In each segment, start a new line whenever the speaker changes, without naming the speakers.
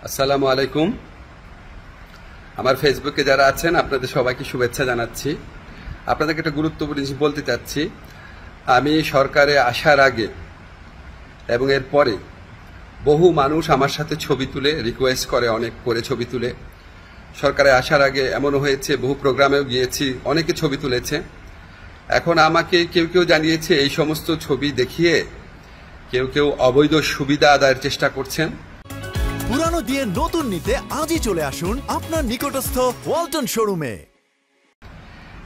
আসসালামু আলাইকুম। আমার ফেসবুকে যারা আছেন আপনাদের সবাইকে শুভেচ্ছা জানাচ্ছি। আপনাদেরকে একটা গুরুত্বপূর্ণ জিনিস বলতে চাচ্ছি। আমি সরকারে আসার আগে এবং এর পরে বহু মানুষ আমার সাথে ছবি তুলে রিকোয়েস্ট করে, অনেক করে ছবি তুলে। সরকারে আসার আগে এমনও হয়েছে, বহু প্রোগ্রামেও গিয়েছি, অনেকে ছবি তুলেছে। এখন আমাকে কেউ কেউ জানিয়েছে এই সমস্ত ছবি দেখিয়ে কেউ কেউ অবৈধ সুবিধা আদায়ের চেষ্টা করছেন।
পুরানো দিয়ে নতুন নিতে আজই চলে আসুন আপনার নিকটস্থ ওয়ালটন শোরুমে।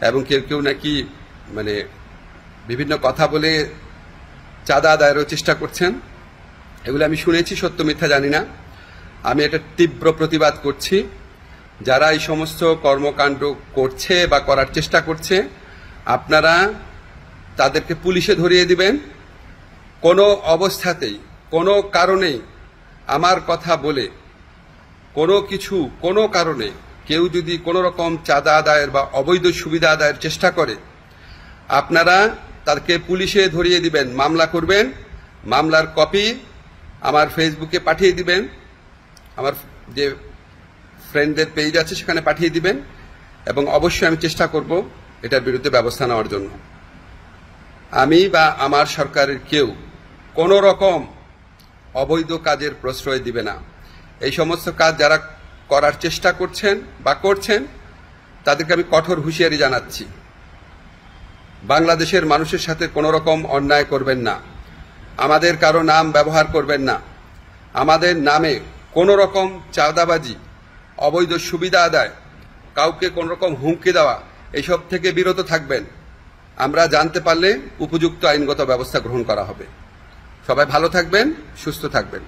এবং কেউ কেউ নাকি বিভিন্ন কথা বলে চাঁদা আদায়েরও চেষ্টা করছেন। এগুলো আমি শুনেছি, সত্য মিথ্যা জানি না। আমি এটা তীব্র প্রতিবাদ করছি। যারা এই সমস্ত কর্মকাণ্ড করছে বা করার চেষ্টা করছে, আপনারা তাদেরকে পুলিশে ধরিয়ে দিবেন। কোনো অবস্থাতেই, কোনো কারণেই আমার কথা বলে কোনো কারণে কেউ যদি কোনো রকম চাঁদা আদায়ের বা অবৈধ সুবিধা আদায়ের চেষ্টা করে, আপনারা তাদেরকে পুলিশে ধরিয়ে দিবেন, মামলা করবেন। মামলার কপি আমার ফেসবুকে পাঠিয়ে দিবেন, আমার যে ফ্রেন্ডদের পেজ আছে সেখানে পাঠিয়ে দিবেন, এবং অবশ্যই আমি চেষ্টা করব এটার বিরুদ্ধে ব্যবস্থা নেওয়ার জন্য। আমি বা আমার সরকারের কেউ কোনো রকম অবৈধ কাজের প্রশ্রয় দিবে না। এই সমস্ত কাজ যারা করার চেষ্টা করছেন বা করছেন তাদেরকে আমি কঠোর হুঁশিয়ারি জানাচ্ছি। বাংলাদেশের মানুষের সাথে কোনো রকম অন্যায় করবেন না, আমাদের কারো নাম ব্যবহার করবেন না, আমাদের নামে কোনো রকম চাঁদাবাজি, অবৈধ সুবিধা আদায়, কাউকে কোনো রকম হুমকি দেওয়া, এইসব থেকে বিরত থাকবেন। আমরা জানতে পারলে উপযুক্ত আইনগত ব্যবস্থা গ্রহণ করা হবে। সবাই ভালো থাকবেন, সুস্থ থাকবেন।